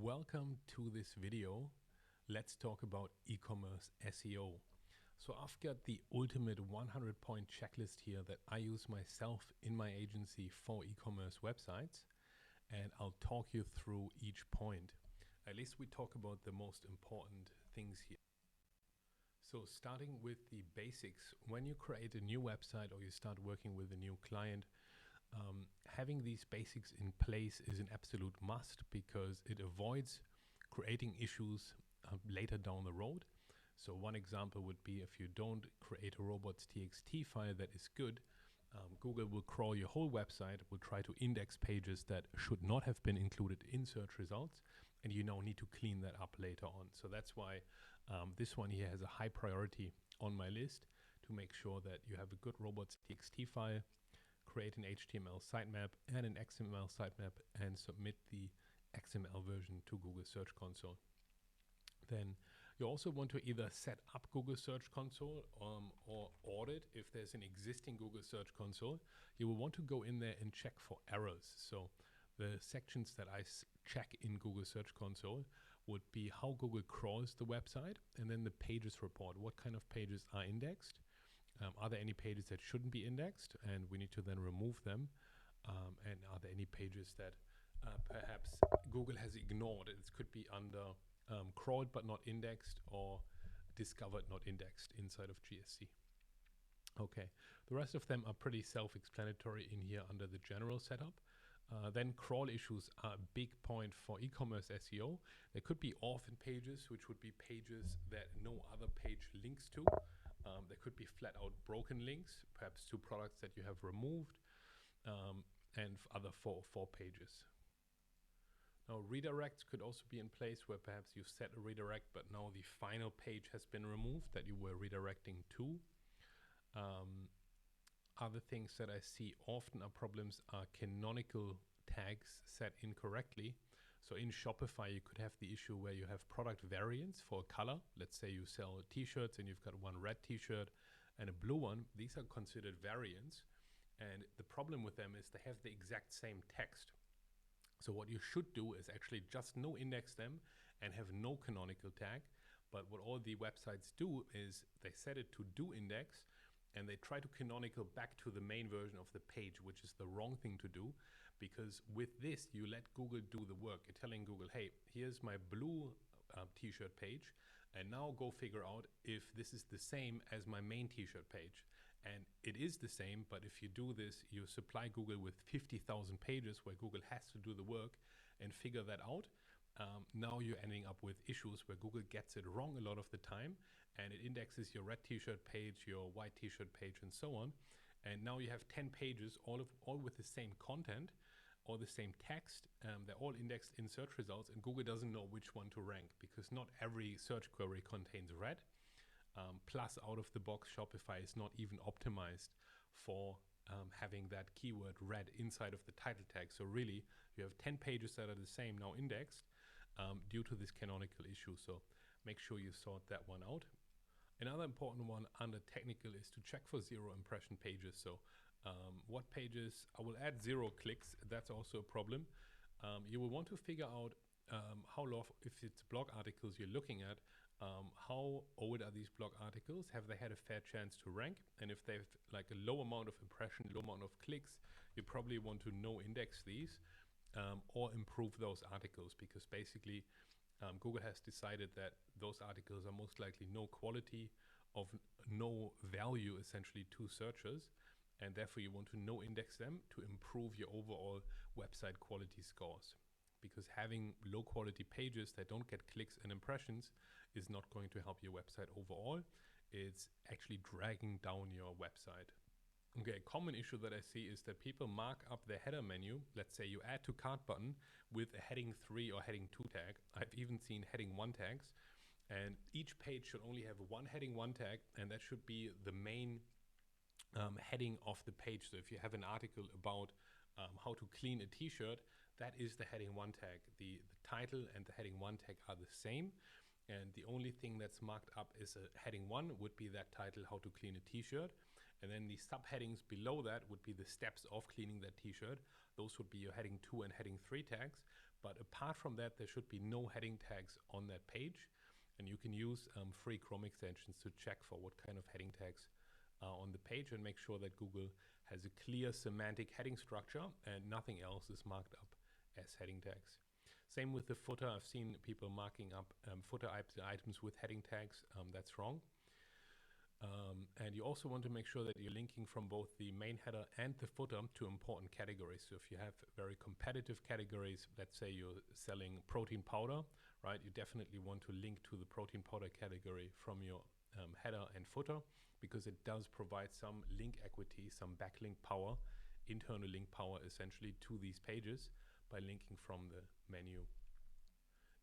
Welcome to this video. Let's talk about e-commerce SEO. So I've got the ultimate 100-point checklist here that I use myself in my agency for e-commerce websites, and I'll talk you through each point. At least we talk about the most important things here. So starting with the basics, when you create a new website or you start working with a new client, having these basics in place is an absolute must because it avoids creating issues later down the road. So one example would be if you don't create a robots.txt file that is good, Google will crawl your whole website, will try to index pages that should not have been included in search results, and you now need to clean that up later on. So that's why this one here has a high priority on my list to make sure that you have a good robots.txt file, create an HTML sitemap and an XML sitemap, and submit the XML version to Google Search Console. Then you also want to either set up Google Search Console or audit if there's an existing Google Search Console. You will want to go in there and check for errors. So the sections that I check in Google Search Console would be how Google crawls the website, and then the pages report. What kind of pages are indexed? Are there any pages that shouldn't be indexed, and we need to then remove them? And are there any pages that perhaps Google has ignored? It could be under crawled but not indexed, or discovered not indexed inside of GSC. Okay, the rest of them are pretty self-explanatory in here under the general setup. Then crawl issues are a big point for e-commerce SEO. There could be orphan pages, which would be pages that no other page links to. There could be flat out broken links, perhaps to products that you have removed, and other four pages. Now redirects could also be in place where perhaps you set a redirect, but now the final page has been removed that you were redirecting to. Other things that I see often are problems are canonical tags set incorrectly. So in Shopify, you could have the issue where you have product variants for a color. Let's say you sell t-shirts and you've got one red t-shirt and a blue one. These are considered variants. And the problem with them is they have the exact same text. So what you should do is actually just no index them and have no canonical tag. But what all the websites do is they set it to do index, and they try to canonical back to the main version of the page, which is the wrong thing to do, because with this, you let Google do the work. You're telling Google, hey, here's my blue t-shirt page, and now go figure out if this is the same as my main t-shirt page. And it is the same, but if you do this, you supply Google with 50,000 pages where Google has to do the work and figure that out. Now you're ending up with issues where Google gets it wrong a lot of the time, and it indexes your red t-shirt page, your white t-shirt page, and so on. And now you have 10 pages, all with the same content or the same text. They're all indexed in search results, and Google doesn't know which one to rank because not every search query contains red. Plus, out of the box, Shopify is not even optimized for having that keyword red inside of the title tag. So really, you have 10 pages that are the same now indexed due to this canonical issue. So make sure you sort that one out. Another important one under technical is to check for zero impression pages. So what pages, I will add 0 clicks. That's also a problem. You will want to figure out how long, if it's blog articles you're looking at, how old are these blog articles? Have they had a fair chance to rank? And if they've like a low amount of impression, low amount of clicks, you probably want to no index these or improve those articles, because basically Google has decided that those articles are most likely no quality, of no value essentially to searchers, and therefore you want to no index them to improve your overall website quality scores. Because having low quality pages that don't get clicks and impressions is not going to help your website overall. It's actually dragging down your website. Okay, a common issue that I see is that people mark up the header menu. Let's say you add to cart button with a heading 3 or heading 2 tag. I've even seen heading 1 tags, and each page should only have one heading 1 tag, and that should be the main heading of the page. So if you have an article about how to clean a t-shirt, that is the heading 1 tag. The title and the heading 1 tag are the same. And the only thing that's marked up is a heading 1 would be that title, how to clean a t-shirt. And then the subheadings below that would be the steps of cleaning that t-shirt. Those would be your heading 2 and heading 3 tags. But apart from that, there should be no heading tags on that page. And you can use free Chrome extensions to check for what kind of heading tags are on the page and make sure that Google has a clear semantic heading structure and nothing else is marked up as heading tags. Same with the footer. I've seen people marking up footer items with heading tags. That's wrong. And you also want to make sure that you're linking from both the main header and the footer to important categories. So if you have very competitive categories, let's say you're selling protein powder, right? You definitely want to link to the protein powder category from your header and footer, because it does provide some link equity, some backlink power, internal link power essentially to these pages by linking from the menu.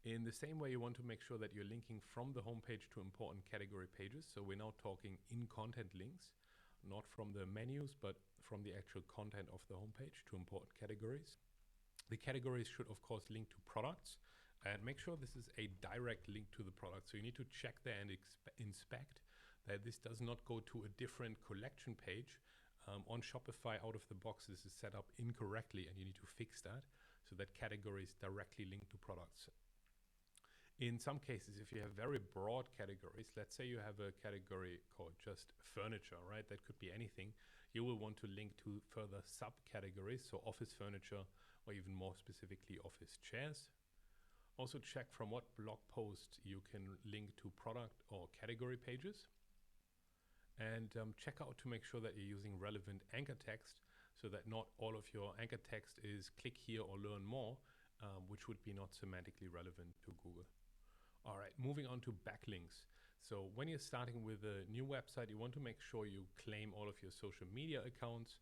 In the same way, you want to make sure that you're linking from the homepage to important category pages. So we're now talking in-content links, not from the menus, but from the actual content of the homepage to important categories. The categories should, of course, link to products, and make sure this is a direct link to the product. So you need to check there and inspect that this does not go to a different collection page. On Shopify, out of the box, this is set up incorrectly, and you need to fix that so that categories directly link to products. In some cases, if you have very broad categories, let's say you have a category called just furniture, right? That could be anything. You will want to link to further subcategories, so office furniture, or even more specifically, office chairs. Also check from what blog post you can link to product or category pages. And check out to make sure that you're using relevant anchor text, so that not all of your anchor text is click here or learn more, which would be not semantically relevant to Google. All right, moving on to backlinks. So when you're starting with a new website, you want to make sure you claim all of your social media accounts,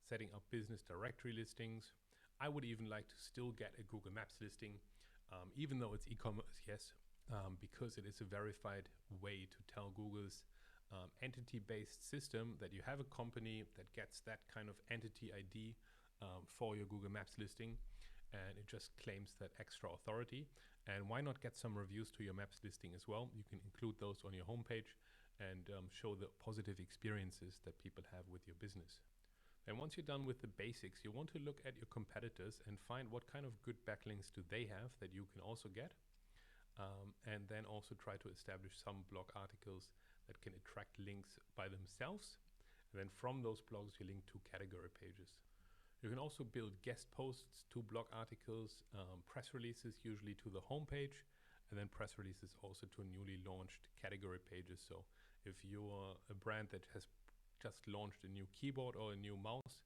setting up business directory listings. I would even like to still get a Google Maps listing, even though it's e-commerce, yes, because it is a verified way to tell Google's entity-based system that you have a company that gets that kind of entity ID for your Google Maps listing, and it just claims that extra authority. And why not get some reviews to your Maps listing as well? You can include those on your homepage and show the positive experiences that people have with your business. And once you're done with the basics, you want to look at your competitors and find what kind of good backlinks do they have that you can also get. And then also try to establish some blog articles that can attract links by themselves. And then from those blogs, you link to category pages. You can also build guest posts to blog articles, press releases usually to the homepage, and then press releases also to newly launched category pages. So if you're a brand that has just launched a new keyboard or a new mouse,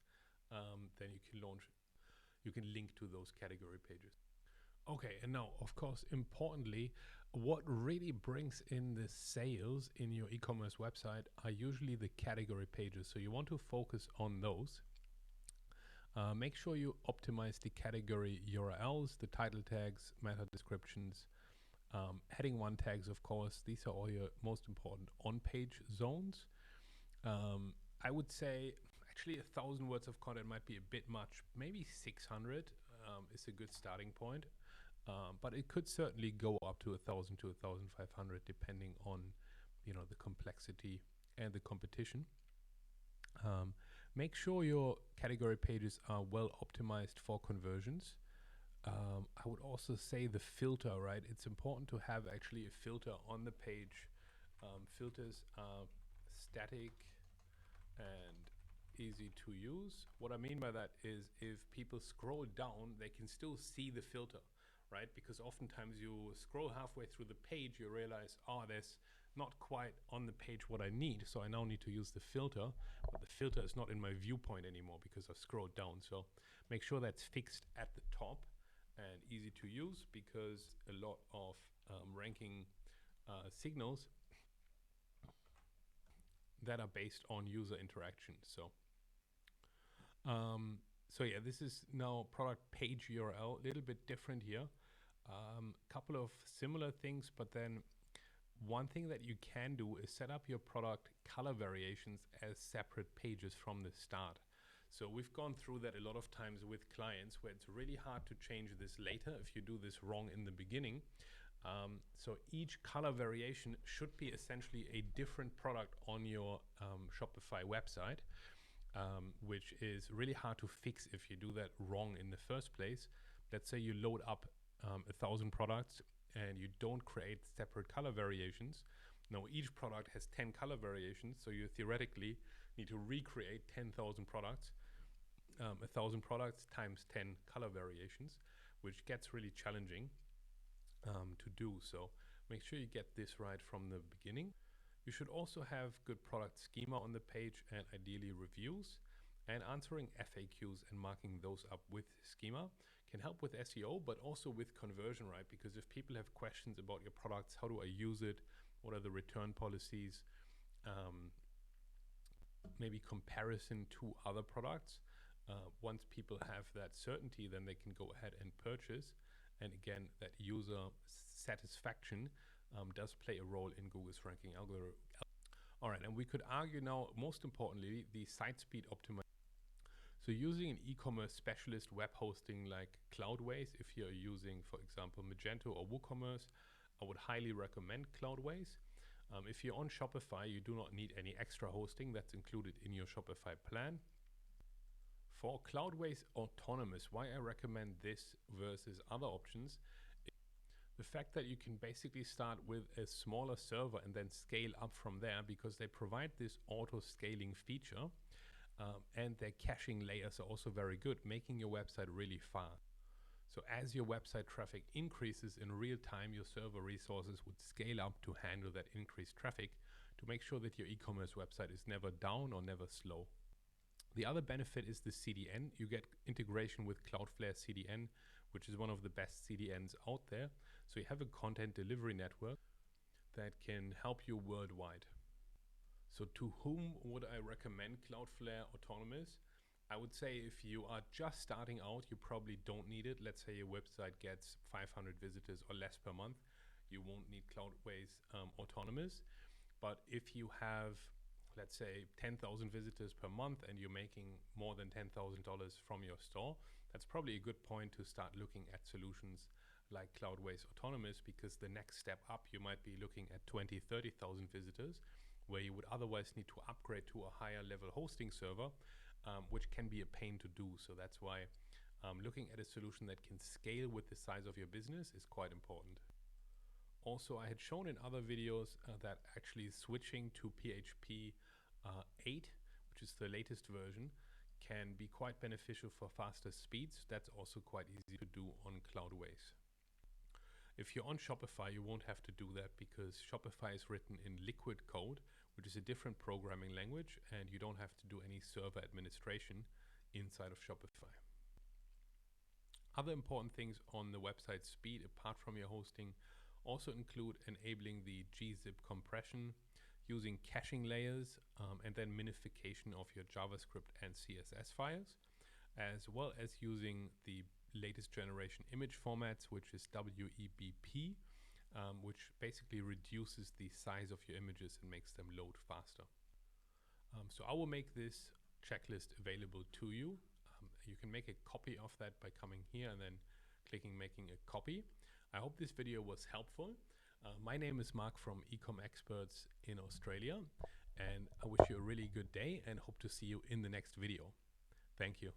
then you can link to those category pages. Okay, and now, of course, importantly, what really brings in the sales in your e-commerce website are usually the category pages. So you want to focus on those. Make sure you optimize the category URLs, the title tags, meta descriptions, heading 1 tags, of course. These are all your most important on-page zones. I would say actually 1,000 words of content might be a bit much. Maybe 600 is a good starting point. But it could certainly go up to 1,000 to 1,500 depending on, the complexity and the competition. Make sure your category pages are well optimized for conversions. I would also say the filter, right? It's important to have actually a filter on the page. Filters are static and easy to use. What I mean by that is if people scroll down, they can still see the filter, right? Because oftentimes you scroll halfway through the page, you realize, there's not quite on the page what I need, so I now need to use the filter, but the filter is not in my viewpoint anymore because I've scrolled down. So make sure that's fixed at the top and easy to use, because a lot of ranking signals that are based on user interaction. So yeah, this is now product page URL, a little bit different here. Couple of similar things, but then one thing that you can do is set up your product color variations as separate pages from the start. So we've gone through that a lot of times with clients where it's really hard to change this later if you do this wrong in the beginning. So each color variation should be essentially a different product on your Shopify website, which is really hard to fix if you do that wrong in the first place. Let's say you load up 1,000 products and you don't create separate color variations, now each product has 10 color variations, so you theoretically need to recreate 10,000 products, 1,000 products times 10 color variations, which gets really challenging to do. So make sure you get this right from the beginning. You should also have good product schema on the page and ideally reviews, and answering FAQs and marking those up with schema can help with SEO, but also with conversion, right? Because if people have questions about your products, how do I use it? What are the return policies? Maybe comparison to other products. Once people have that certainty, then they can go ahead and purchase. And again, that user satisfaction does play a role in Google's ranking algorithm. All right, and we could argue now, most importantly, the site speed optimization. So using an e-commerce specialist web hosting like Cloudways, if you're using, for example, Magento or WooCommerce, I would highly recommend Cloudways. If you're on Shopify, you do not need any extra hosting. That's included in your Shopify plan. For Cloudways Autonomous, why I recommend this versus other options, the fact that you can basically start with a smaller server and then scale up from there, because they provide this auto scaling feature, and their caching layers are also very good, making your website really fast. So as your website traffic increases in real time, your server resources would scale up to handle that increased traffic to make sure that your e-commerce website is never down or never slow. The other benefit is the CDN. You get integration with Cloudflare CDN, which is one of the best CDNs out there. So you have a content delivery network that can help you worldwide. So to whom would I recommend Cloudflare Autonomous? I would say if you are just starting out, you probably don't need it. Let's say your website gets 500 visitors or less per month. You won't need Cloudways Autonomous. But if you have, let's say, 10,000 visitors per month and you're making more than $10,000 from your store, that's probably a good point to start looking at solutions like Cloudways Autonomous, because the next step up, you might be looking at 20,000, 30,000 visitors, where you would otherwise need to upgrade to a higher level hosting server, which can be a pain to do. So that's why looking at a solution that can scale with the size of your business is quite important. Also, I had shown in other videos that actually switching to PHP 8, which is the latest version, can be quite beneficial for faster speeds. That's also quite easy to do on Cloudways. If you're on Shopify, you won't have to do that, because Shopify is written in Liquid code, which is a different programming language, and you don't have to do any server administration inside of Shopify. Other important things on the website speed, apart from your hosting, also include enabling the gzip compression, using caching layers, and then minification of your JavaScript and CSS files, as well as using the latest generation image formats, which is WEBP, which basically reduces the size of your images and makes them load faster. So I will make this checklist available to you. You can make a copy of that by coming here and then clicking making a copy. I hope this video was helpful. My name is Mark from Ecom Experts in Australia, and I wish you a really good day and hope to see you in the next video. Thank you.